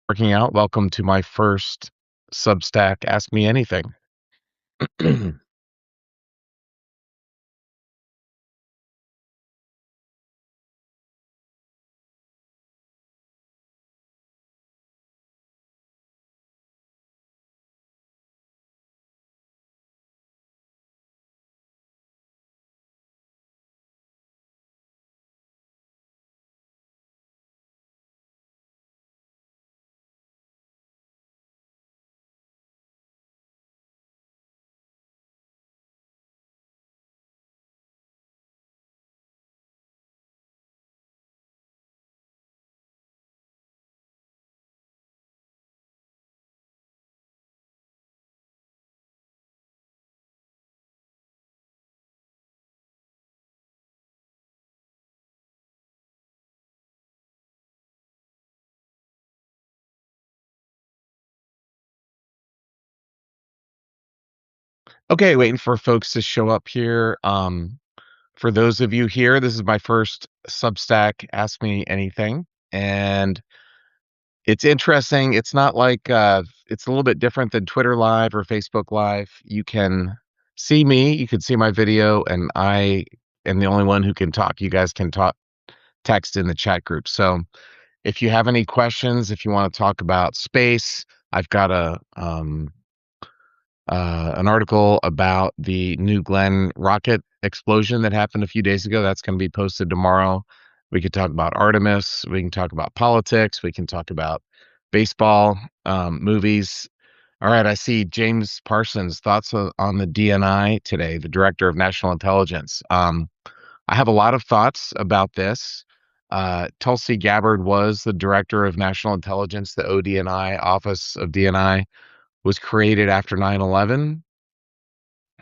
Working out. Welcome to my first Substack Ask Me Anything. Okay, waiting for folks to show up here. For those of you here, this is my first Substack Ask Me Anything, and it's interesting. It's not like it's a little bit different than Twitter Live or Facebook Live. You can see me, you can see my video, and I am the only one who can talk. You guys can talk, text in the chat group. So if you have any questions, if you want to talk about space, I've got an article about the New Glenn rocket explosion that happened a few days ago. That's going to be posted tomorrow. We could talk about Artemis. We can talk about politics. We can talk about baseball, movies. All right, I see James Parsons' thoughts on the DNI today, the Director of National Intelligence. I have a lot of thoughts about this. Tulsi Gabbard was the Director of National Intelligence, the ODNI, Office of DNI was created after 9/11.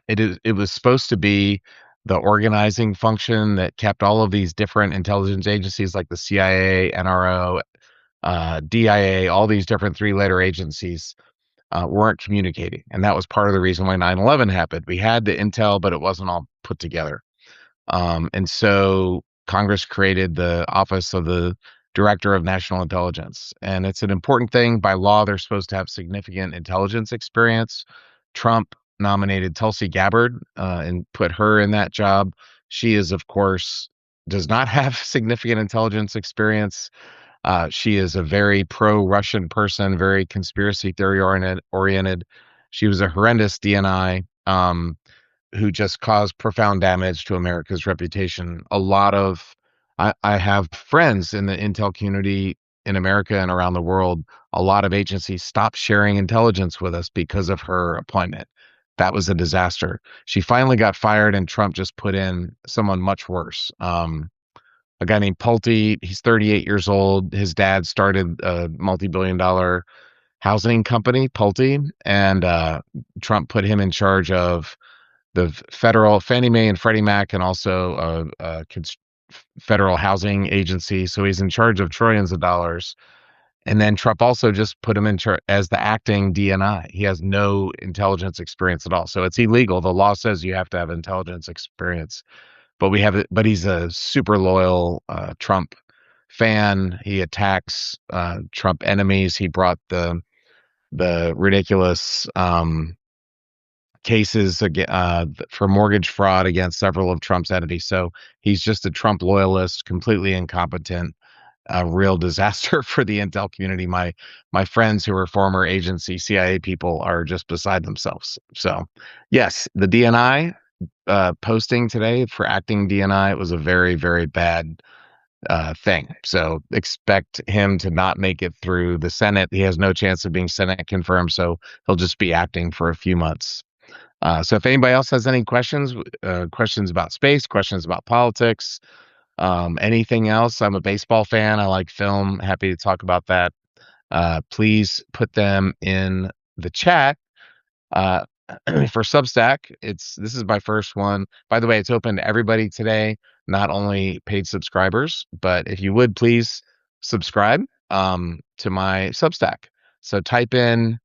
It was supposed to be the organizing function that kept all of these different intelligence agencies like the CIA, NRO, DIA, all these different three-letter agencies weren't communicating, and that was part of the reason why 9/11 happened. We had the intel, but it wasn't all put together. And so Congress created the Office of the Director of National Intelligence. And it's an important thing. By law, they're supposed to have significant intelligence experience. Trump nominated Tulsi Gabbard and put her in that job. She is, of course, does not have significant intelligence experience. She is a very pro-Russian person, very conspiracy theory oriented. She was a horrendous DNI. Who just caused profound damage to America's reputation. I have friends in the intel community in America and around the world. A lot of agencies stopped sharing intelligence with us because of her appointment. That was a disaster. She finally got fired, and Trump just put in someone much worse. A guy named Pulte. He's 38 years old. His dad started a multi-billion-dollar housing company, Pulte, and Trump put him in charge of the federal Fannie Mae and Freddie Mac, and also federal housing agency. So he's in charge of trillions of dollars. And then Trump also just put him in charge as the acting DNI. He has no intelligence experience at all. So it's illegal. The law says you have to have intelligence experience, but we have it. But he's a super loyal Trump fan. He attacks Trump enemies. He brought the ridiculous cases for mortgage fraud against several of Trump's entities. So he's just a Trump loyalist, completely incompetent, a real disaster for the intel community. My friends who are former agency CIA people are just beside themselves. So yes, the DNI posting today for acting DNI was a very, very bad thing. So expect him to not make it through the Senate. He has no chance of being Senate confirmed, so he'll just be acting for a few months. So if anybody else has any questions, questions about space, questions about politics, anything else, I'm a baseball fan. I like film. Happy to talk about that. Please put them in the chat. Uh, for Substack, this is my first one. By the way, it's open to everybody today, not only paid subscribers, but if you would please subscribe to my Substack. So type in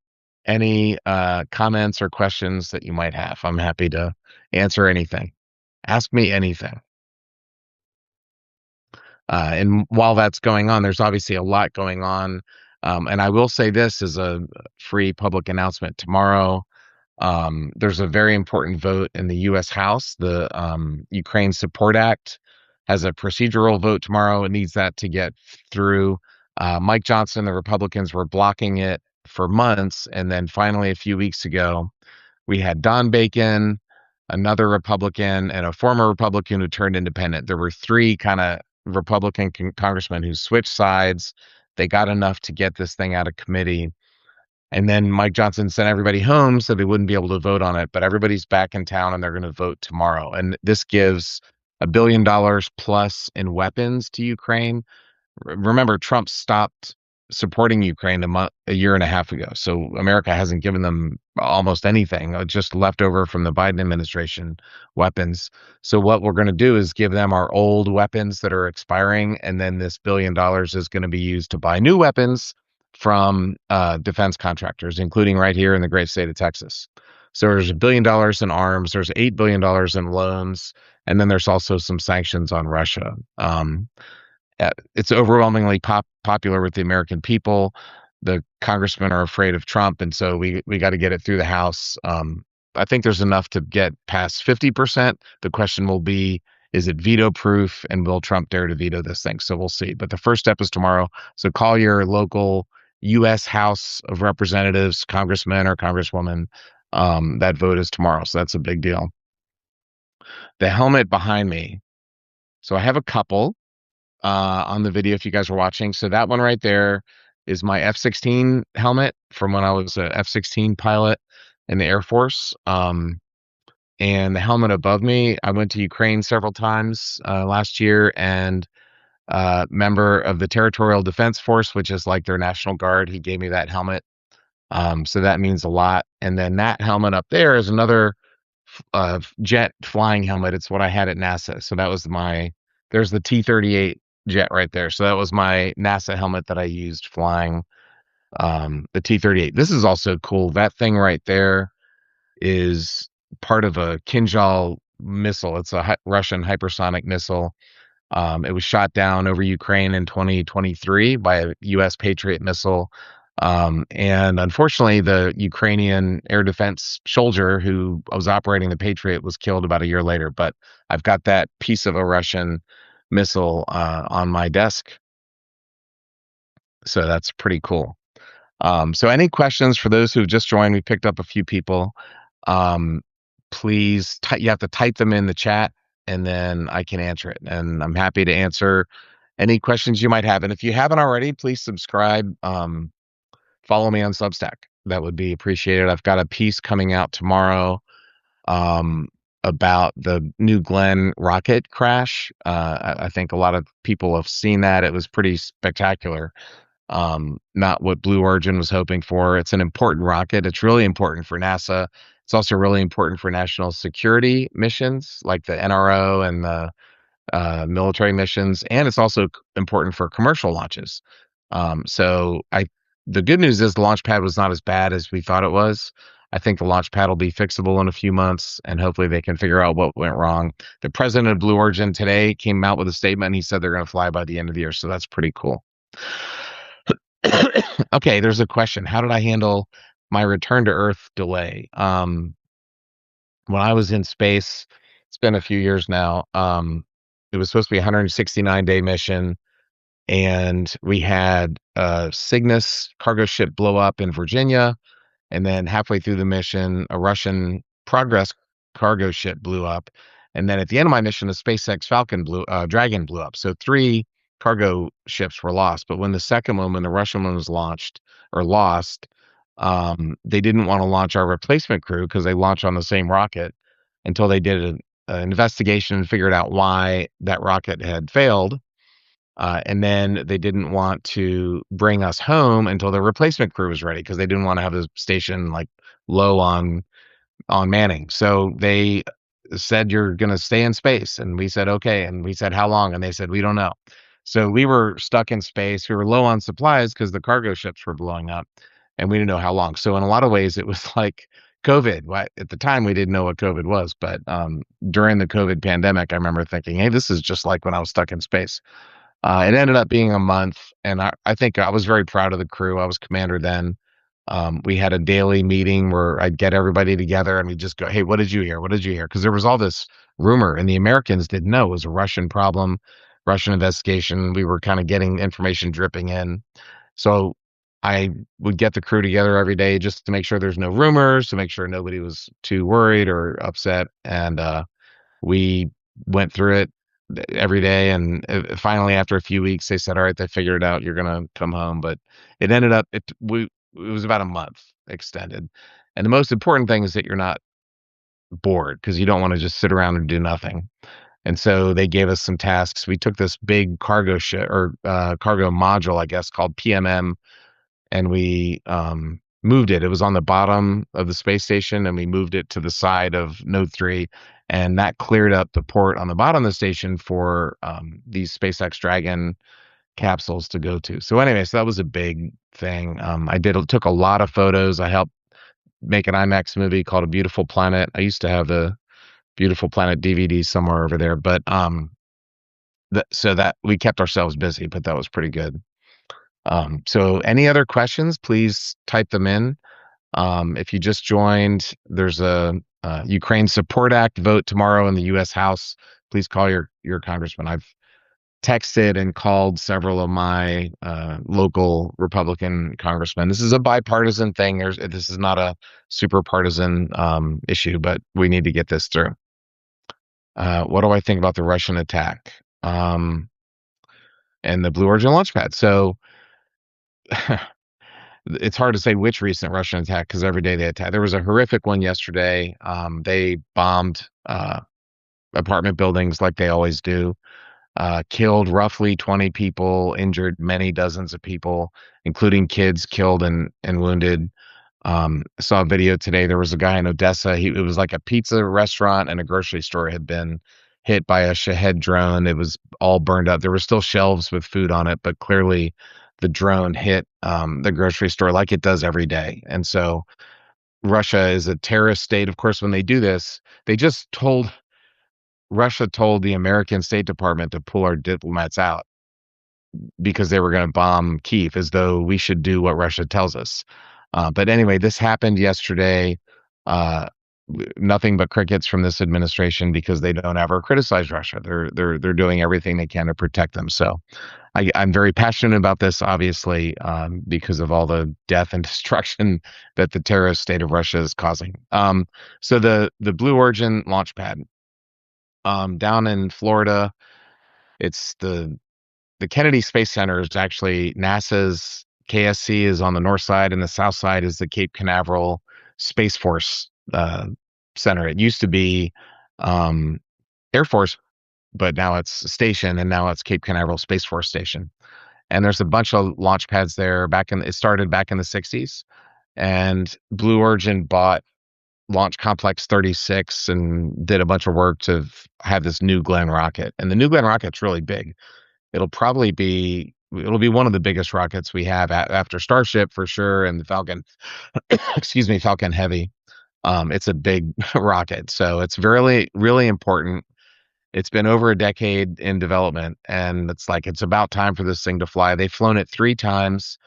any comments or questions that you might have. I'm happy to answer anything. Ask me anything. And while that's going on, there's obviously a lot going on. And I will say this as a free public announcement tomorrow. There's a very important vote in the U.S. House. The Ukraine Support Act has a procedural vote tomorrow. It needs that to get through. Mike Johnson, the Republicans were blocking it for months. And then finally, a few weeks ago, we had Don Bacon, another Republican, and a former Republican who turned independent. There were three kind of Republican congressmen who switched sides. They got enough to get this thing out of committee. And then Mike Johnson sent everybody home so they wouldn't be able to vote on it. But everybody's back in town and they're going to vote tomorrow. And this gives $1 billion plus in weapons to Ukraine. Remember, Trump stopped supporting Ukraine a year and a half ago. So America hasn't given them almost anything, just leftover from the Biden administration weapons. So what we're going to do is give them our old weapons that are expiring, and then this $1 billion is going to be used to buy new weapons from defense contractors, including right here in the great state of Texas. So there's $1 billion in arms, there's $8 billion in loans, and then there's also some sanctions on Russia. It's overwhelmingly popular with the American people. The congressmen are afraid of Trump, and so we got to get it through the House. I think there's enough to get past 50%. The question will be, is it veto proof, and will Trump dare to veto this thing? So we'll see. But the first step is tomorrow. So call your local U.S. House of Representatives, congressman or congresswoman. That vote is tomorrow, so that's a big deal. The helmet behind me. So I have a couple on the video if you guys were watching. So that one right there is my F-16 helmet from when I was a F-16 pilot in the Air Force. And the helmet above me, I went to Ukraine several times last year, and member of the Territorial Defense Force, which is like their National Guard, he gave me that helmet. So that means a lot. And then that helmet up there is another jet flying helmet. It's what I had at NASA. So that was there's the T-38 jet right there. So that was my NASA helmet that I used flying the T-38. This is also cool. That thing right there is part of a Kinjal missile. It's a Russian hypersonic missile. It was shot down over Ukraine in 2023 by a U.S. Patriot missile. And unfortunately, the Ukrainian air defense soldier who was operating the Patriot was killed about a year later. But I've got that piece of a Russian missile on my desk. So that's pretty cool. So any questions for those who've just joined? We picked up a few people. Please, you have to type them in the chat, and then I can answer it. And I'm happy to answer any questions you might have. And if you haven't already, please subscribe. Follow me on Substack. That would be appreciated. I've got a piece coming out tomorrow about the New Glenn rocket crash. I think a lot of people have seen that. It was pretty spectacular. Not what Blue Origin was hoping for. It's an important rocket. It's really important for NASA. It's also really important for national security missions like the NRO and the military missions, and it's also important for commercial launches. The good news is the launch pad was not as bad as we thought it was. I think the launch pad will be fixable in a few months, and hopefully they can figure out what went wrong. The president of Blue Origin today came out with a statement, and he said they're going to fly by the end of the year, so that's pretty cool. Okay, there's a question. How did I handle my return to Earth delay? When I was in space, it's been a few years now. It was supposed to be a 169-day mission, and we had a Cygnus cargo ship blow up in Virginia, and then halfway through the mission, a Russian Progress cargo ship blew up, and then at the end of my mission, a SpaceX Dragon blew up. So 3 cargo ships were lost. But when the second one, when the Russian one was lost, they didn't want to launch our replacement crew because they launch on the same rocket until they did an investigation and figured out why that rocket had failed. And then they didn't want to bring us home until the replacement crew was ready because they didn't want to have the station like low on manning. So they said, you're going to stay in space. And we said, okay. And we said, how long? And they said, we don't know. So we were stuck in space. We were low on supplies because the cargo ships were blowing up and we didn't know how long. So in a lot of ways, it was like COVID. At the time, we didn't know what COVID was. But during the COVID pandemic, I remember thinking, hey, this is just like when I was stuck in space. It ended up being a month, and I think I was very proud of the crew. I was commander then. We had a daily meeting where I'd get everybody together and we'd just go, "Hey, what did you hear? What did you hear?" Because there was all this rumor, and the Americans didn't know it was a Russian problem, Russian investigation. We were kind of getting information dripping in. So I would get the crew together every day just to make sure there's no rumors, to make sure nobody was too worried or upset. And we went through it every day. And finally, after a few weeks, they said, "All right, they figured it out. You're gonna come home." But it ended up it was about a month extended. And the most important thing is that you're not bored because you don't want to just sit around and do nothing. And so they gave us some tasks. We took this big cargo ship or cargo module, I guess, called PMM, and we moved it. It was on the bottom of the space station, and we moved it to the side of Node 3, and that cleared up the port on the bottom of the station for these SpaceX Dragon capsules to go to. So anyway, so that was a big thing. I took a lot of photos. I helped make an IMAX movie called A Beautiful Planet. I used to have the Beautiful Planet DVD somewhere over there, but so that we kept ourselves busy, but that was pretty good. So any other questions, please type them in. If you just joined, there's a Ukraine Support Act vote tomorrow in the U.S. House. Please call your congressman. I've texted and called several of my local Republican congressmen. This is a bipartisan thing. This is not a super partisan issue, but we need to get this through. What do I think about the Russian attack and the Blue Origin launch pad? So it's hard to say which recent Russian attack because every day they attack. There was a horrific one yesterday. They bombed apartment buildings like they always do. Killed roughly 20 people, injured many dozens of people, including kids killed and wounded. I saw a video today. There was a guy in Odessa. It was like a pizza restaurant and a grocery store had been hit by a Shahed drone. It was all burned up. There were still shelves with food on it, but clearly the drone hit the grocery store like it does every day. And so Russia is a terrorist state. Of course, when they do this, they just told Russia told the American State Department to pull our diplomats out because they were going to bomb Kyiv, as though we should do what Russia tells us. But anyway, this happened yesterday. Uh, Nothing but crickets from this administration because they don't ever criticize Russia. They're doing everything they can to protect them. So I'm very passionate about this, obviously, because of all the death and destruction that the terrorist state of Russia is causing. So the Blue Origin launch pad down in Florida, it's the Kennedy Space Center is actually NASA's KSC is on the north side, and the south side is the Cape Canaveral Space Force Center. It used to be um, Air Force, but now it's a station, and now it's Cape Canaveral Space Force Station. And there's a bunch of launch pads there. It started back in the 60s, and Blue Origin bought Launch Complex 36 and did a bunch of work to have this New Glenn rocket. And the New Glenn rocket's really big. It'll be one of the biggest rockets we have after Starship for sure, and the Falcon, excuse me, Falcon Heavy. It's a big rocket, so it's really, really important. It's been over a decade in development, and it's about time for this thing to fly. They've flown it 3 times.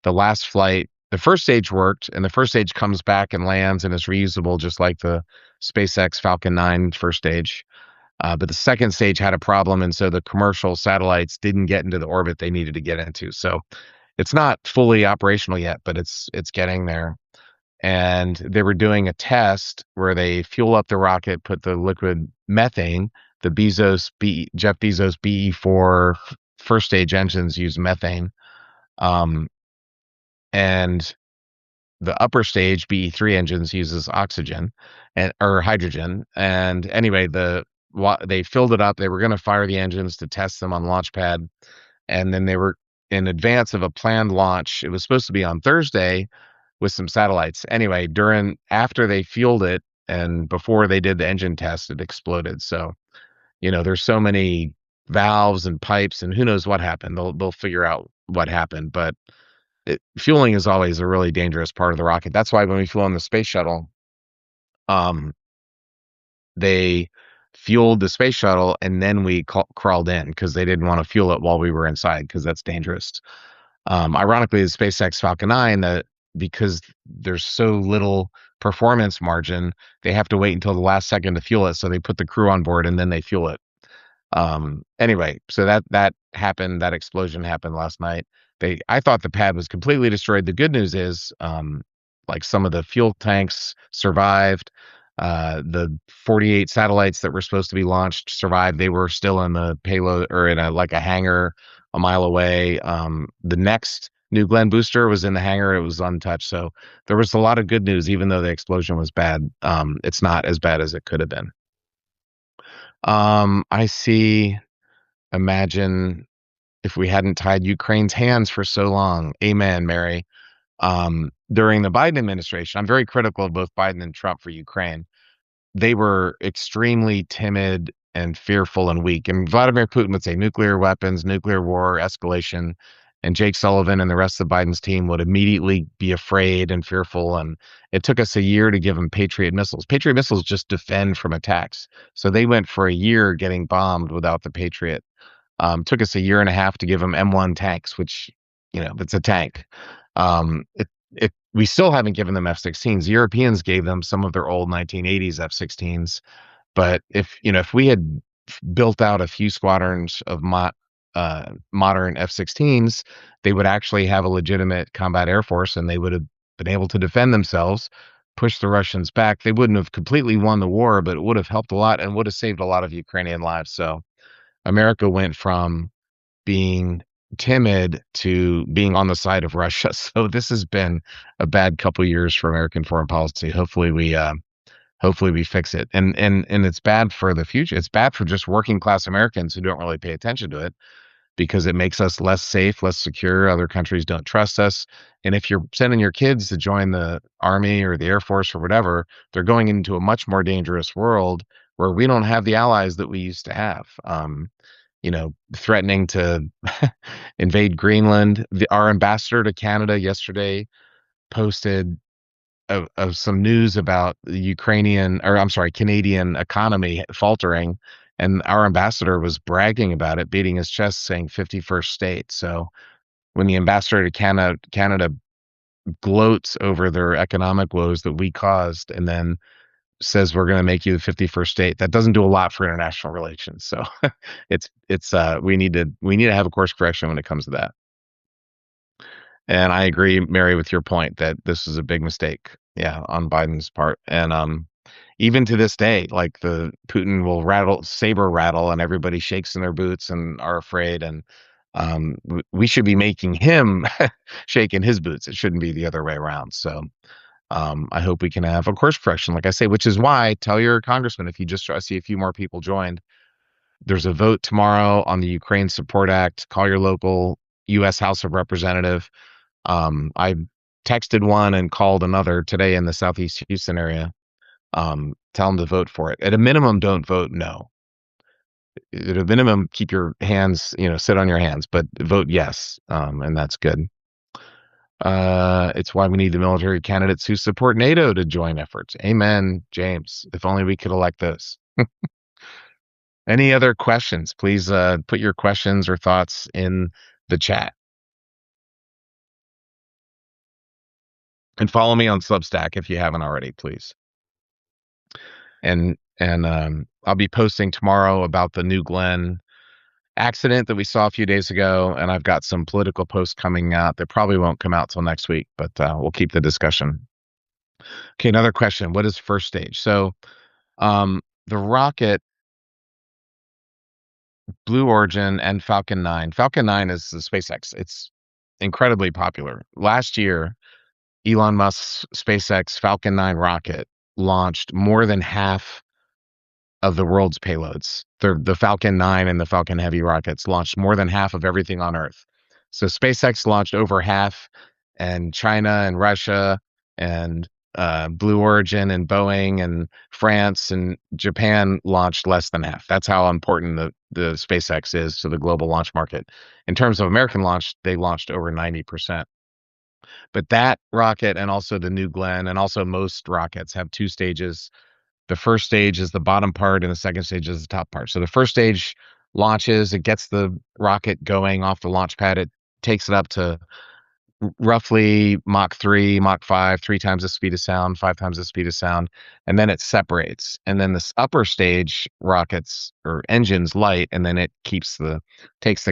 The last flight, the first stage worked, and the first stage comes back and lands and is reusable, just like the SpaceX Falcon 9 first stage. But the second stage had a problem, and so the commercial satellites didn't get into the orbit they needed to get into. So it's not fully operational yet, but it's getting there. And they were doing a test where they fuel up the rocket, put the liquid methane, the Jeff Bezos BE4 first stage engines use methane, um, and the upper stage BE3 engines uses oxygen or hydrogen. And anyway, they filled it up. They were going to fire the engines to test them on launch pad, and then they were in advance of a planned launch. It was supposed to be on Thursday with some satellites. Anyway, after they fueled it and before they did the engine test, it exploded. So there's so many valves and pipes, and who knows what happened. They'll figure out what happened, but fueling is always a really dangerous part of the rocket. That's why when we flew on the space shuttle, um, they fueled the space shuttle, and then we crawled in because they didn't want to fuel it while we were inside because that's dangerous. Ironically, the SpaceX Falcon 9, that because there's so little performance margin, they have to wait until the last second to fuel it. So they put the crew on board and then they fuel it. Anyway, so that happened. That explosion happened last night. I thought the pad was completely destroyed. The good news is, like some of the fuel tanks survived. The 48 satellites that were supposed to be launched survived. They were still in the payload or in a hangar a mile away. The next New Glenn booster was in the hangar. It was untouched. So there was a lot of good news, even though the explosion was bad. It's not as bad as it could have been. I see. Imagine if we hadn't tied Ukraine's hands for so long. Amen, Mary. During the Biden administration, I'm very critical of both Biden and Trump for Ukraine. They were extremely timid and fearful and weak. And Vladimir Putin would say nuclear weapons, nuclear war, escalation. And Jake Sullivan and the rest of Biden's team would immediately be afraid and fearful. And it took us a year to give them Patriot missiles. Patriot missiles just defend from attacks. So they went for a year getting bombed without the Patriot. Took us a year and a half to give them M1 tanks, which, it's a tank. We still haven't given them F-16s. Europeans gave them some of their old 1980s F-16s, but if we had built out a few squadrons of modern F-16s, they would actually have a legitimate combat air force, and they would have been able to defend themselves, push the Russians back. They wouldn't have completely won the war, but it would have helped a lot and would have saved a lot of Ukrainian lives. So America went from being timid to being on the side of Russia. So this has been a bad couple years for American foreign policy. Hopefully we fix it. And it's bad for the future. It's bad for just working class Americans who don't really pay attention to it, because it makes us less safe, less secure. Other countries don't trust us. And if you're sending your kids to join the army or the Air Force or whatever, they're going into a much more dangerous world where we don't have the allies that we used to have. Threatening to invade Greenland. Our ambassador to Canada yesterday posted of some news about the Canadian economy faltering, and our ambassador was bragging about it, beating his chest, saying 51st state. So when the ambassador to Canada gloats over their economic woes that we caused, and then says we're going to make you the 51st state, that doesn't do a lot for international relations. So we need to have a course correction when it comes to that. And I agree, Mary, with your point that this is a big mistake, yeah, on Biden's part. And even to this day, like the Putin will saber rattle, and everybody shakes in their boots and are afraid. And we should be making him shake in his boots. It shouldn't be the other way around. So I hope we can have a course correction, like I say, which is why tell your congressman, if you just I see a few more people joined, there's a vote tomorrow on the Ukraine Support Act. Call your local U.S. House of Representative. I texted one and called another today in the Southeast Houston area. Tell them to vote for it. At a minimum, don't vote no. At a minimum, keep your hands, sit on your hands, but vote yes, and that's good. It's why we need the military candidates who support NATO to join efforts. Amen, James. If only we could elect those. Any other questions? Please put your questions or thoughts in the chat. And follow me on Substack if you haven't already, please. And I'll be posting tomorrow about the New Glenn accident that we saw a few days ago, and I've got some political posts coming out that probably won't come out till next week, but we'll keep the discussion. Okay, another question. What is first stage? So the rocket, Blue Origin and Falcon 9. Falcon 9 is the SpaceX. It's incredibly popular. Last year, Elon Musk's SpaceX Falcon 9 rocket launched more than half of the world's payloads. The Falcon 9 and the Falcon Heavy rockets launched more than half of everything on Earth. So SpaceX launched over half, and China and Russia and Blue Origin and Boeing and France and Japan launched less than half. That's how important the SpaceX is to the global launch market. In terms of American launch, they launched over 90%. But that rocket and also the New Glenn and also most rockets have two stages. The first stage is the bottom part, and the second stage is the top part. So the first stage launches, it gets the rocket going off the launch pad. It takes it up to roughly Mach 3, Mach 5, 3 times the speed of sound, 5 times the speed of sound, and then it separates. And then this upper stage rockets or engines light, and then it takes the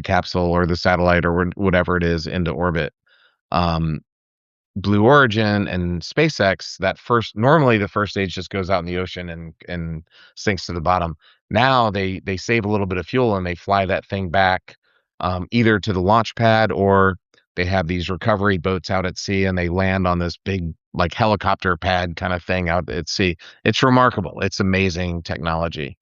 capsule or the satellite or whatever it is into orbit. Um, Blue Origin and SpaceX, normally the first stage just goes out in the ocean and sinks to the bottom. Now they save a little bit of fuel and they fly that thing back, either to the launch pad, or they have these recovery boats out at sea and they land on this big like helicopter pad kind of thing out at sea. It's remarkable. It's amazing technology.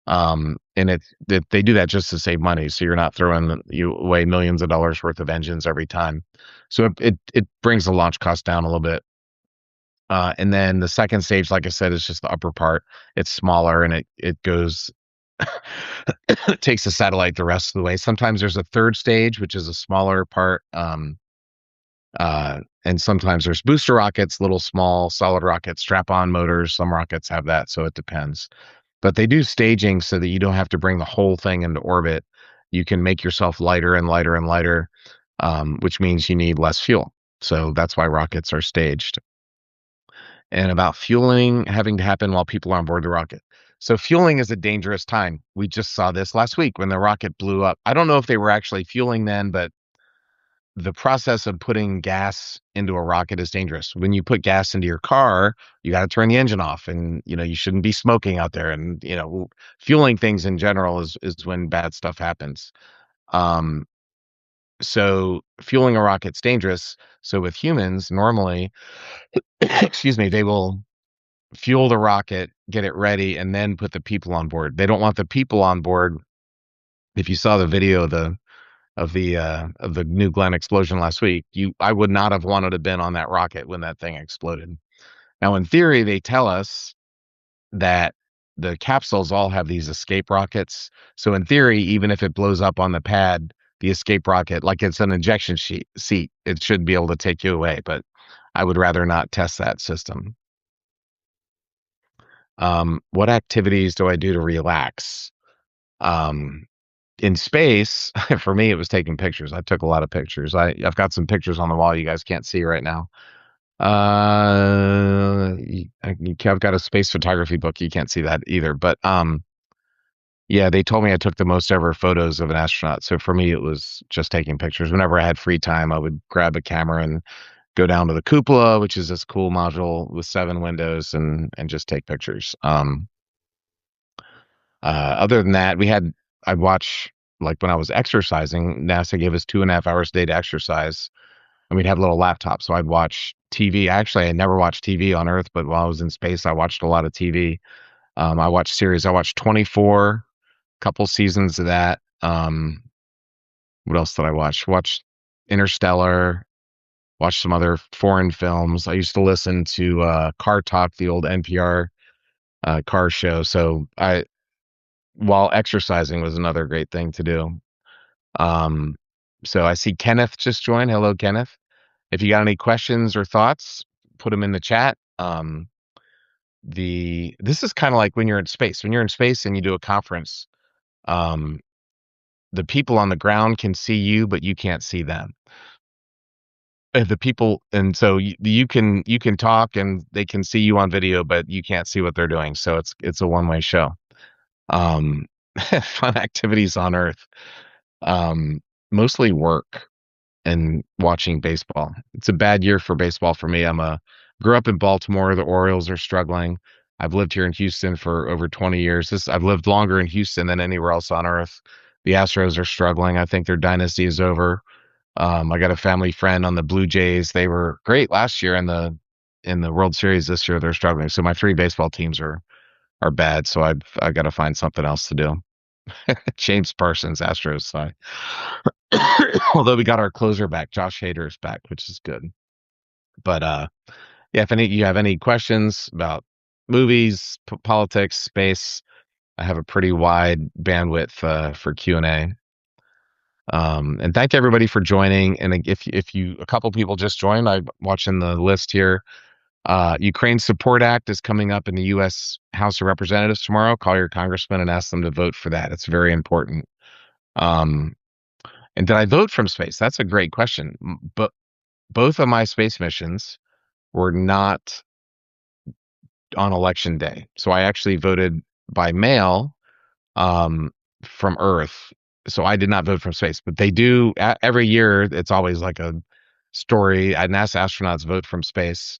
And they do that just to save money, so you're not throwing you away millions of dollars worth of engines every time. So it brings the launch cost down a little bit. And then the second stage, like I said, is just the upper part. It's smaller and it goes it takes the satellite the rest of the way. Sometimes there's a third stage, which is a smaller part. And sometimes there's booster rockets, little small solid rockets, strap-on motors. Some rockets have that, so it depends. But they do staging so that you don't have to bring the whole thing into orbit. You can make yourself lighter and lighter and lighter, which means you need less fuel. So that's why rockets are staged. And about fueling having to happen while people are on board the rocket. So fueling is a dangerous time. We just saw this last week when the rocket blew up. I don't know if they were actually fueling then, but the process of putting gas into a rocket is dangerous. When you put gas into your car, you got to turn the engine off, and you shouldn't be smoking out there. And fueling things in general is when bad stuff happens. Um, so fueling a rocket's dangerous. So with humans, normally, excuse me, they will fuel the rocket, get it ready, and then put the people on board. They don't want the people on board. If you saw the video of the New Glenn explosion last week, I would not have wanted to been on that rocket when that thing exploded. Now, in theory, they tell us that the capsules all have these escape rockets. So in theory, even if it blows up on the pad, the escape rocket, like it's an injection seat, it should be able to take you away. But I would rather not test that system. What activities do I do to relax? Um, in space, for me, it was taking pictures. I took a lot of pictures. I've got some pictures on the wall you guys can't see right now. I've got a space photography book. You can't see that either. But yeah, they told me I took the most ever photos of an astronaut. So for me, it was just taking pictures. Whenever I had free time, I would grab a camera and go down to the cupola, which is this cool module with 7 windows, and just take pictures. Other than that, I'd watch, like when I was exercising, NASA gave us 2.5 hours a day to exercise, and we'd have little laptops. So I'd watch TV. Actually, I never watched TV on Earth, but while I was in space, I watched a lot of TV. I watched series. I watched 24, couple seasons of that. What else did I watch? Watched Interstellar, watched some other foreign films. I used to listen to Car Talk, the old NPR car show. So while exercising was another great thing to do. Um, so I see Kenneth just joined. Hello, Kenneth. If you got any questions or thoughts, put them in the chat. This is kind of like when you're in space. When you're in space and you do a conference, um, the people on the ground can see you, but you can't see them. The people, and so you can talk and they can see you on video, but you can't see what they're doing. So it's a one-way show. Um, Fun activities on Earth. Mostly work and watching baseball. It's a bad year for baseball for me. Grew up in Baltimore. The Orioles are struggling. I've lived here in Houston for over 20 years. I've lived longer in Houston than anywhere else on Earth. The Astros are struggling. I think their dynasty is over. I got a family friend on the Blue Jays. They were great last year in the World Series. This year they're struggling. So my three baseball teams are bad. So I got to find something else to do. James Parsons, Astros side. Although we got our closer back, Josh Hader is back, which is good. But yeah, if you have any questions about movies, politics, space, I have a pretty wide bandwidth for Q&A. And thank everybody for joining. And if a couple people just joined, I'm watching the list here. Ukraine Support Act is coming up in the U.S. House of Representatives tomorrow. Call your congressman and ask them to vote for that. It's very important. Um, and did I vote from space? That's a great question. But both of my space missions were not on election day. So I actually voted by mail um, from Earth. So I did not vote from space, but they do every year. It's always like a story. NASA astronauts vote from space.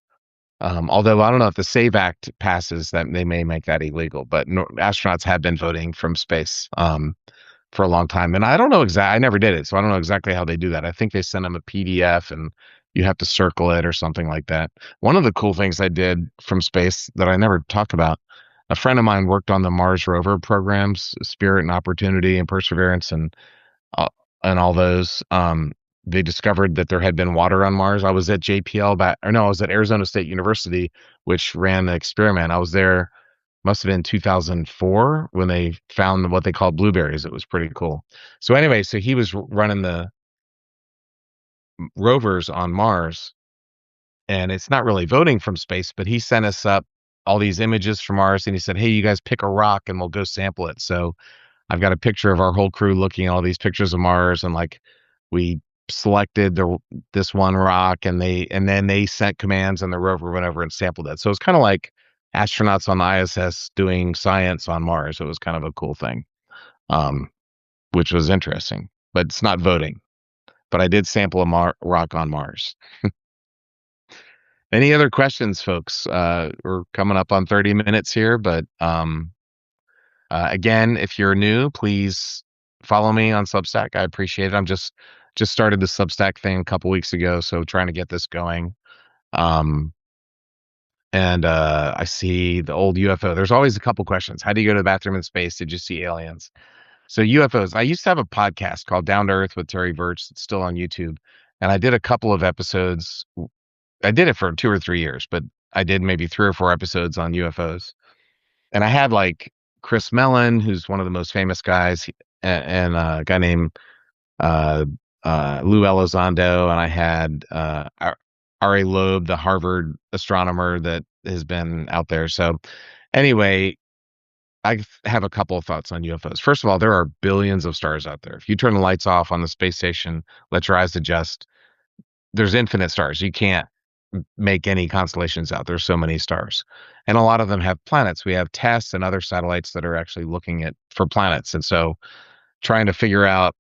Although I don't know if the Save Act passes, that they may make that illegal, but no, astronauts have been voting from space for a long time, and I don't know exactly. I never did it, so I don't know exactly how they do that. I think they send them a PDF, and you have to circle it or something like that. One of the cool things I did from space that I never talked about. A friend of mine worked on the Mars rover programs, Spirit and Opportunity and Perseverance, uh, and all those. They discovered that there had been water on Mars. I was at JPL back, or no, I was at Arizona State University, which ran the experiment. I was there, must have been 2004 when they found what they called blueberries. It was pretty cool. So anyway, so he was running the rovers on Mars, and it's not really voting from space, but he sent us up all these images from Mars, and he said, "Hey, you guys pick a rock, and we'll go sample it." So I've got a picture of our whole crew looking at all these pictures of Mars, and like we selected this one rock, and then they sent commands, and the rover went over and sampled it. So it's kind of like astronauts on the ISS doing science on Mars. It was kind of a cool thing, um, which was interesting. But it's not voting. But I did sample a rock on Mars. Any other questions, folks? We're coming up on 30 minutes here, but again, if you're new, please follow me on Substack. I appreciate it. I'm just started the Substack thing a couple weeks ago, so trying to get this going. Um, and I see the old UFO. There's always a couple questions. How do you go to the bathroom in space? Did you see aliens? So UFOs. I used to have a podcast called Down to Earth with Terry Virts. It's still on YouTube, and I did a couple of episodes. I did it for 2 or 3 years, but I did maybe 3 or 4 episodes on UFOs. And I had like Chris Mellon, who's one of the most famous guys, and a guy named uh, Lou Elizondo, and I had R.A. Loeb, the Harvard astronomer that has been out there. So anyway, I have a couple of thoughts on UFOs. First of all, there are billions of stars out there. If you turn the lights off on the space station, let your eyes adjust, there's infinite stars. You can't make any constellations out. There's so many stars. And a lot of them have planets. We have TESS and other satellites that are actually looking at for planets. And so trying to figure out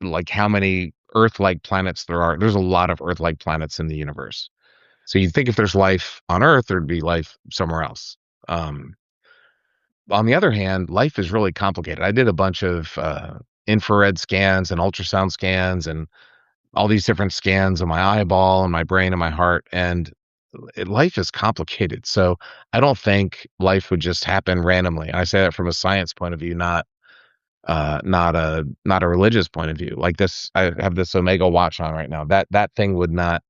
like how many Earth-like planets there are. There's a lot of Earth-like planets in the universe. So you'd think if there's life on Earth, there'd be life somewhere else. Um, on the other hand, life is really complicated. I did a bunch of infrared scans and ultrasound scans and all these different scans of my eyeball and my brain and my heart, and life is complicated. So I don't think life would just happen randomly. And I say that from a science point of view, not a religious point of view. Like this, I have this Omega watch on right now. That thing would not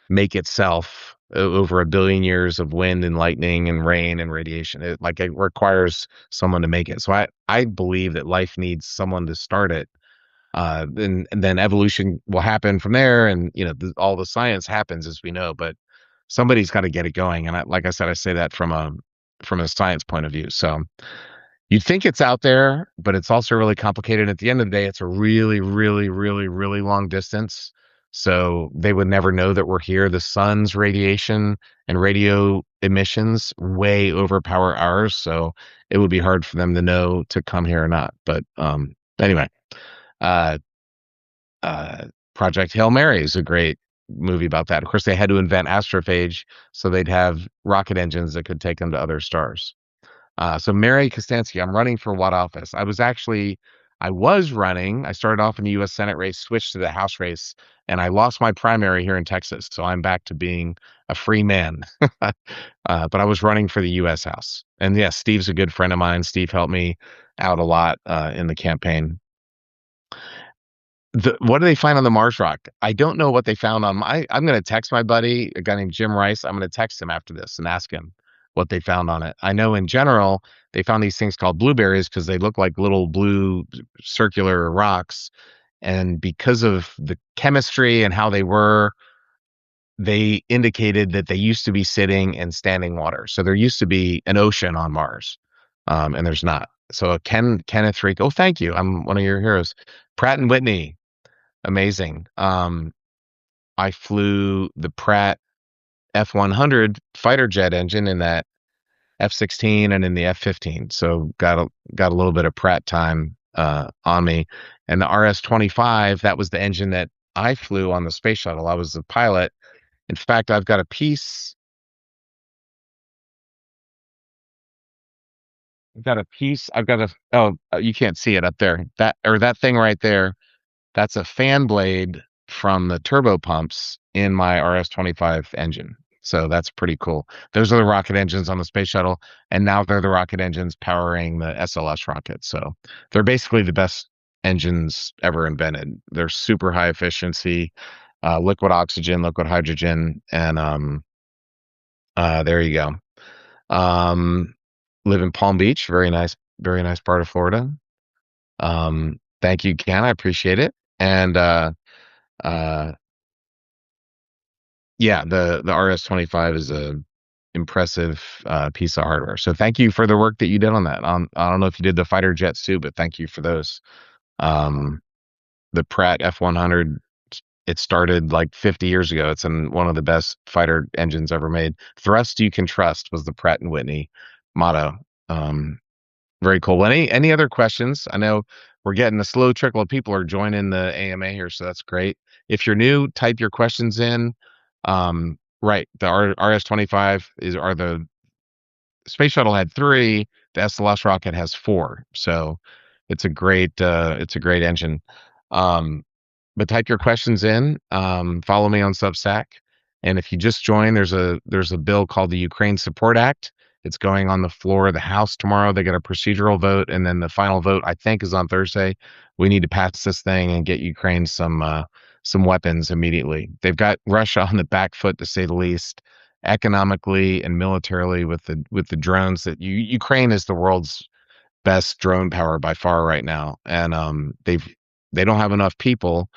make itself over a billion years of wind and lightning and rain and radiation. It requires someone to make it. So I believe that life needs someone to start it. And then evolution will happen from there, and all the science happens as we know. But somebody's got to get it going, and like I said, I say that from a science point of view. So you'd think it's out there, but it's also really complicated. At the end of the day, it's a really, really, really, really long distance. So they would never know that we're here. The sun's radiation and radio emissions way overpower ours. So it would be hard for them to know to come here or not. But anyway, uh, uh, Project Hail Mary is a great movie about that. Of course, they had to invent astrophage so they'd have rocket engines that could take them to other stars. So Mary Kostansky, I'm running for what office? I was running. I started off in the U.S. Senate race, switched to the House race, and I lost my primary here in Texas. So I'm back to being a free man. But I was running for the U.S. House. And yes, Steve's a good friend of mine. Steve helped me out a lot in the campaign. What do they find on the Mars rock? I don't know what they found on I'm going to text my buddy, a guy named Jim Rice. I'm going to text him after this and ask him what they found on it. I know in general, they found these things called blueberries because they look like little blue circular rocks. And because of the chemistry and how they were, they indicated that they used to be sitting in standing water. So there used to be an ocean on Mars, and there's not. So Kenneth Reek. Oh, thank you. I'm one of your heroes. Pratt and Whitney, amazing. I flew the Pratt F-100 fighter jet engine in that F-16 and in the F-15. So got a little bit of Pratt time on me. And the RS-25, that was the engine that I flew on the space shuttle. I was the pilot. In fact, I've got a piece. I've got a piece. I've got a. Oh, you can't see it up there. That thing right there. That's a fan blade from the turbo pumps in my RS-25 engine. So that's pretty cool. Those are the rocket engines on the space shuttle, and now they're the rocket engines powering the SLS rocket. So they're basically the best engines ever invented. They're super high efficiency, liquid oxygen, liquid hydrogen, and there you go. Um, live in Palm Beach, very nice part of Florida. Thank you, Ken. I appreciate it. And uh, yeah, the RS-25 is a impressive piece of hardware. So thank you for the work that you did on that. I don't know if you did the fighter jets too, but thank you for those. Um, the Pratt F-100, it started like 50 years ago. It's in one of the best fighter engines ever made. Thrust you can trust was the Pratt and Whitney motto. Um, Very cool. Well, any other questions? I know we're getting a slow trickle of people are joining the AMA here, so that's great. If you're new, type your questions in. Right, the RS-25 are the space shuttle had three. The SLS rocket has four. So it's a great engine. Um, but type your questions in. Follow me on Substack. And if you just joined, there's a bill called the Ukraine Support Act. It's going on the floor of the House tomorrow. They get a procedural vote, and then the final vote, I think, is on Thursday. We need to pass this thing and get Ukraine some weapons immediately. They've got Russia on the back foot, to say the least, economically and militarily with the drones that Ukraine is the world's best drone power by far right now. And they don't have enough people,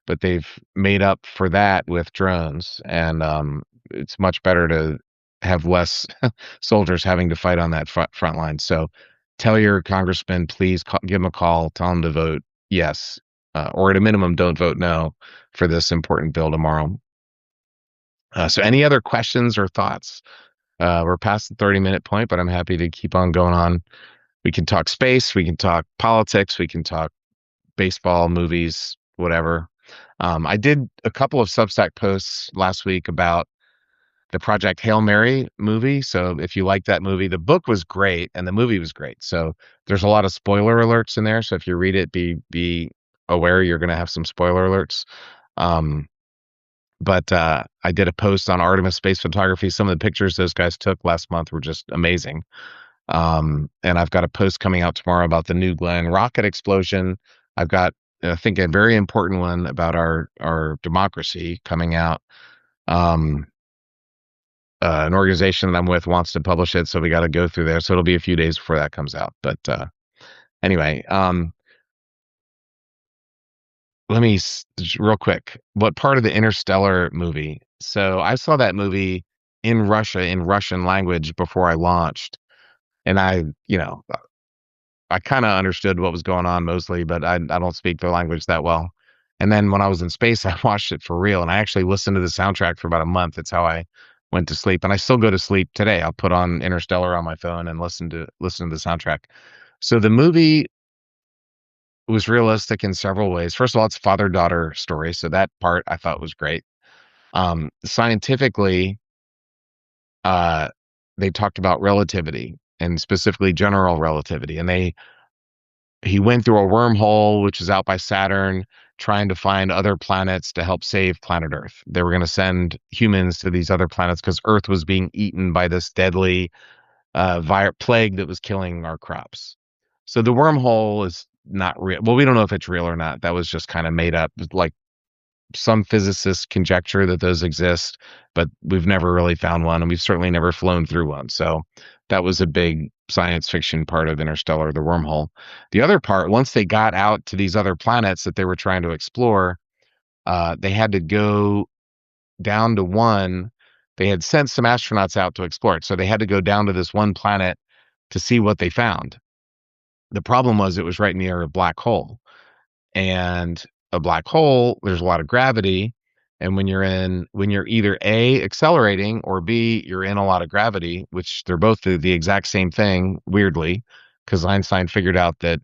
but they've made up for that with drones. And it's much better to have less soldiers having to fight on that front line. So tell your congressman, please give him a call, tell him to vote yes, or at a minimum, don't vote no for this important bill tomorrow. So any other questions or thoughts? We're past the 30-minute point, but I'm happy to keep on going on. We can talk space, we can talk politics, we can talk baseball, movies, whatever. I did a couple of Substack posts last week about the Project Hail Mary movie. So if you like that movie, the book was great and the movie was great. So there's a lot of spoiler alerts in there. So if you read it, be aware you're going to have some spoiler alerts. But I did a post on Artemis space photography. Some of the pictures those guys took last month were just amazing. And I've got a post coming out tomorrow about the New Glenn rocket explosion. I've got, I think, a very important one about our democracy coming out. An organization that I'm with wants to publish it, so we got to go through there. So it'll be a few days before that comes out. But anyway, let me real quick. What part of the Interstellar movie? So I saw that movie in Russia in Russian language before I launched, and I kind of understood what was going on mostly, but I don't speak the language that well. And then when I was in space, I watched it for real, and I actually listened to the soundtrack for about a month. It's how I went to sleep, and I still go to sleep today. I'll put on Interstellar on my phone and listen to the soundtrack. So the movie was realistic in several ways. First of all, it's a father-daughter story, so that part I thought was great. Scientifically, uh, they talked about relativity and specifically general relativity, and he went through a wormhole, which is out by Saturn, trying to find other planets to help save planet Earth. They were going to send humans to these other planets because Earth was being eaten by this deadly plague that was killing our crops. So the wormhole is not real. Well, we don't know if it's real or not. That was just kind of made up. Like some physicists conjecture that those exist, but we've never really found one, and we've certainly never flown through one. So that was a big science fiction part of Interstellar, the wormhole. The other part, once they got out to these other planets that they were trying to explore, they had to go down to one. They had sent some astronauts out to explore it, so they had to go down to this one planet to see what they found. The problem was it was right near a black hole, and a black hole, there's a lot of gravity, and when you're either A, accelerating, or B, you're in a lot of gravity, which they're both the exact same thing, weirdly, because Einstein figured out that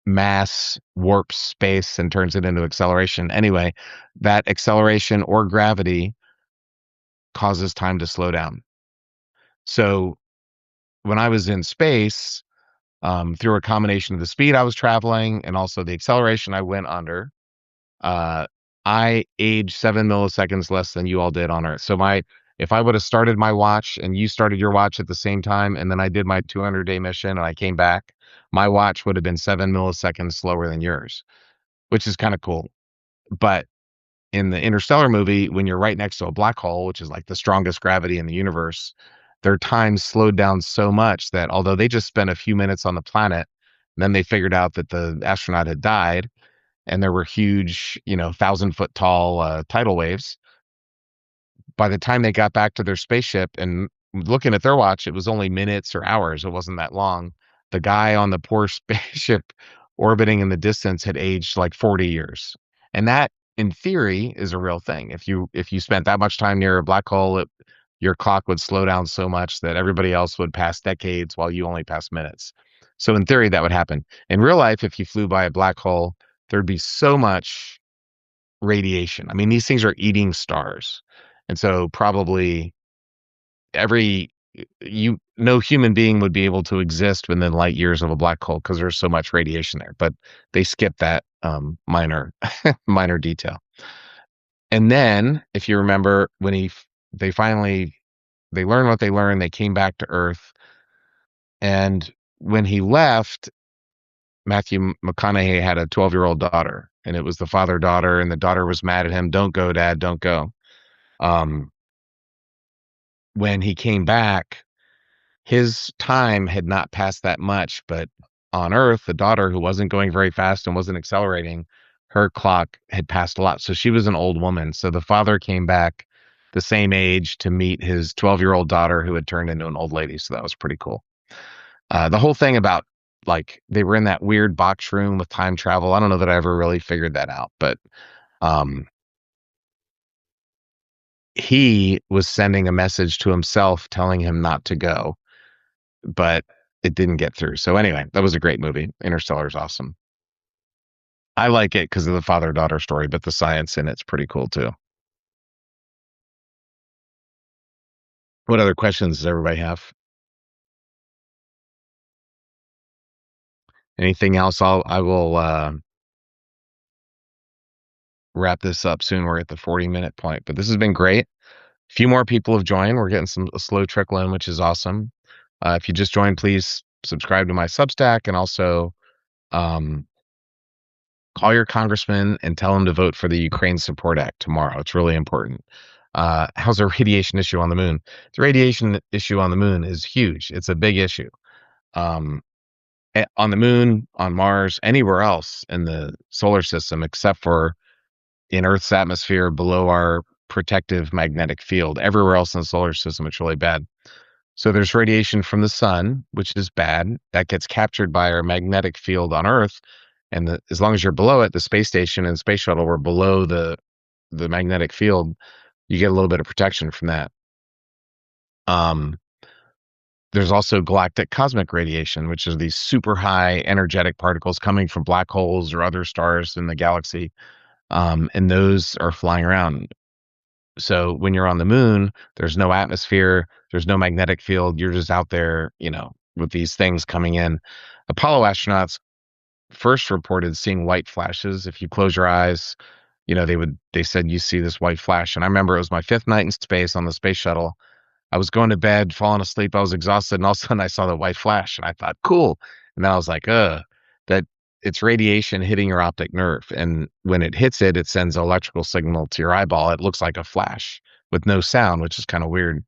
mass warps space and turns it into acceleration. Anyway, that acceleration or gravity causes time to slow down. So when I was in space, through a combination of the speed I was traveling and also the acceleration I went under, uh, I aged 7 milliseconds less than you all did on Earth. So if I would have started my watch and you started your watch at the same time, and then I did my 200-day mission and I came back, my watch would have been 7 milliseconds slower than yours, which is kind of cool. But in the Interstellar movie, when you're right next to a black hole, which is like the strongest gravity in the universe, their time slowed down so much that although they just spent a few minutes on the planet, then they figured out that the astronaut had died and there were huge, 1,000-foot tall tidal waves. By the time they got back to their spaceship and looking at their watch, it was only minutes or hours. It wasn't that long. The guy on the poor spaceship orbiting in the distance had aged like 40 years. And that, in theory, is a real thing. If you spent that much time near a black hole, your clock would slow down so much that everybody else would pass decades while you only pass minutes. So in theory, that would happen. In real life, if you flew by a black hole, there'd be so much radiation. I mean, these things are eating stars. And so probably every no human being would be able to exist within light years of a black hole because there's so much radiation there. But they skip that minor minor detail. And then, if you remember, when they finally they learned what they learned, they came back to Earth, and when he left, Matthew McConaughey had a 12-year-old daughter, and it was the father-daughter, and the daughter was mad at him, "Don't go, Dad, don't go." Um, when he came back, his time had not passed that much, but on Earth, the daughter, who wasn't going very fast and wasn't accelerating, her clock had passed a lot. So she was an old woman. So the father came back the same age to meet his 12-year-old daughter who had turned into an old lady. So that was pretty cool. The whole thing about like they were in that weird box room with time travel. I don't know that I ever really figured that out, but um, he was sending a message to himself telling him not to go, but it didn't get through. So anyway, that was a great movie. Interstellar is awesome. I like it because of the father-daughter story, but the science in it's pretty cool too. What other questions does everybody have? Anything else? I will wrap this up soon. We're at the 40-minute point, but this has been great. A few more people have joined. We're getting a slow trickle in, which is awesome. If you just joined, please subscribe to my Substack and also um, call your congressman and tell him to vote for the Ukraine Support Act tomorrow. It's really important. How's the radiation issue on the moon? The radiation issue on the moon is huge. It's a big issue. Um, on the moon, on Mars, anywhere else in the solar system, except for in Earth's atmosphere below our protective magnetic field. Everywhere else in the solar system, it's really bad. So there's radiation from the sun, which is bad. That gets captured by our magnetic field on Earth. And as long as you're below it, the space station and space shuttle were below the magnetic field, you get a little bit of protection from that. Um, there's also galactic cosmic radiation, which is these super high energetic particles coming from black holes or other stars in the galaxy. And those are flying around. So when you're on the moon, there's no atmosphere, there's no magnetic field. You're just out there, with these things coming in. Apollo astronauts first reported seeing white flashes. If you close your eyes, they said you see this white flash. And I remember it was my fifth night in space on the space shuttle. I was going to bed, falling asleep. I was exhausted, and all of a sudden I saw the white flash, and I thought, cool. And then I was like, that it's radiation hitting your optic nerve, and when it hits it, it sends an electrical signal to your eyeball. It looks like a flash with no sound, which is kind of weird.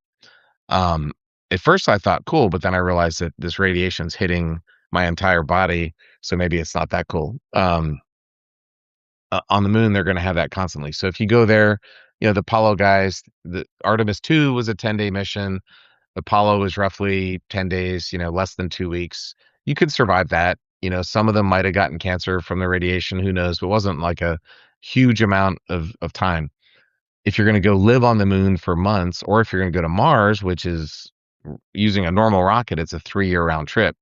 Um, at first I thought cool, but then I realized that this radiation's hitting my entire body, so maybe it's not that cool. On the moon, they're going to have that constantly. So if you go there, the Apollo guys, the Artemis 2 was a 10-day mission. Apollo was roughly 10 days, less than 2 weeks. You could survive that. Some of them might have gotten cancer from the radiation, who knows? But it wasn't like a huge amount of time. If you're going to go live on the moon for months, or if you're going to go to Mars, which is using a normal rocket, it's a 3-year round trip.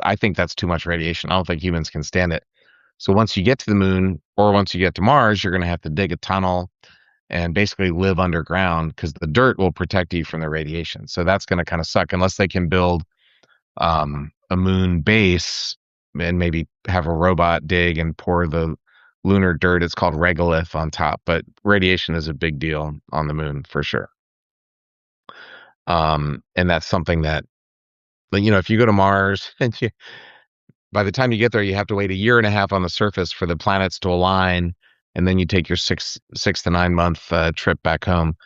I think that's too much radiation. I don't think humans can stand it. So once you get to the moon, or once you get to Mars, you're going to have to dig a tunnel and basically live underground because the dirt will protect you from the radiation. So that's going to kind of suck unless they can build a moon base and maybe have a robot dig and pour the lunar dirt. It's called regolith on top, but radiation is a big deal on the moon for sure. And that's something that, if you go to Mars and by the time you get there, you have to wait a year and a half on the surface for the planets to align, and then you take your 6 to 9 month trip back home.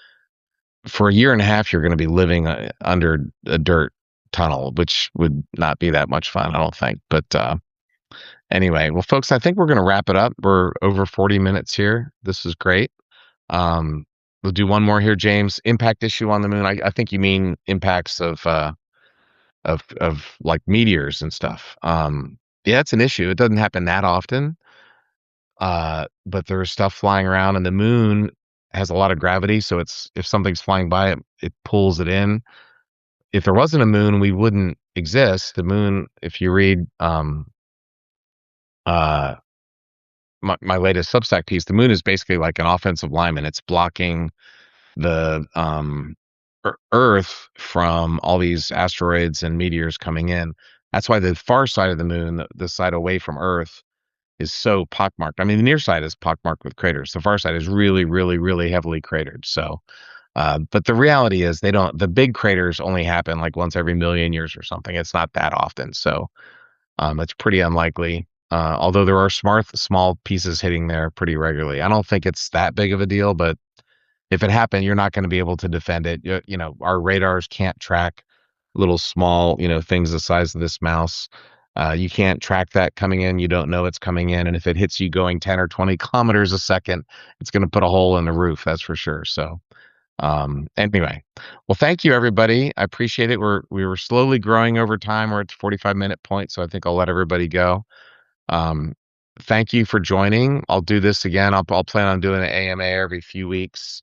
For a year and a half, you're going to be living under a dirt tunnel, which would not be that much fun, I don't think. But anyway, well, folks, I think we're going to wrap it up. We're over 40 minutes here. This is great. We'll do one more here, James. Impact issue on the moon. I think you mean impacts of like meteors and stuff. Yeah, it's an issue. It doesn't happen that often. But there's stuff flying around, and the moon has a lot of gravity, so if something's flying by it, it pulls it in. If there wasn't a moon, we wouldn't exist. The moon, if you read uh my latest Substack piece, the moon is basically like an offensive lineman. It's blocking the Earth from all these asteroids and meteors coming in. That's why the far side of the moon, the side away from Earth, is so pockmarked. I mean, the near side is pockmarked with craters. The far side is really, really, really heavily cratered. So, but the reality is the big craters only happen like once every million years or something. It's not that often. So, it's pretty unlikely. Although there are small pieces hitting there pretty regularly. I don't think it's that big of a deal, but if it happened, you're not going to be able to defend it. Our radars can't track little small, things the size of this mouse. You can't track that coming in. You don't know it's coming in. And if it hits you going 10 or 20 kilometers a second, it's going to put a hole in the roof. That's for sure. So, anyway, well, thank you, everybody. I appreciate it. We were slowly growing over time. We're at the 45-minute point. So I think I'll let everybody go. Um, Thank you for joining. I'll do this again. I'll plan on doing an AMA every few weeks.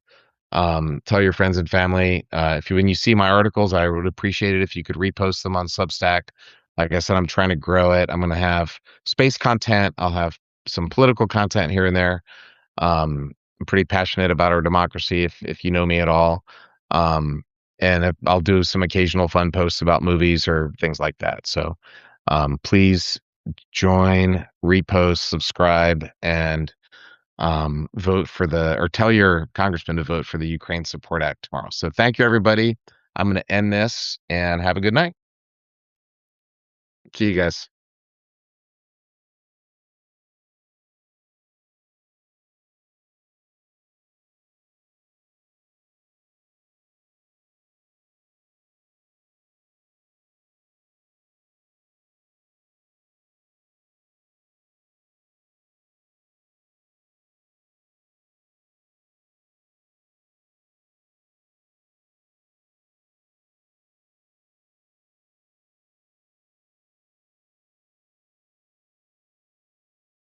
Tell your friends and family. When you see my articles, I would appreciate it if you could repost them on Substack. Like I said, I'm trying to grow it. I'm going to have space content. I'll have some political content here and there. I'm pretty passionate about our democracy, if you know me at all. And I'll do some occasional fun posts about movies or things like that. So please join, repost, subscribe, and vote or tell your congressman to vote for the Ukraine Support Act tomorrow. So thank you, everybody. I'm going to end this and have a good night. See you guys.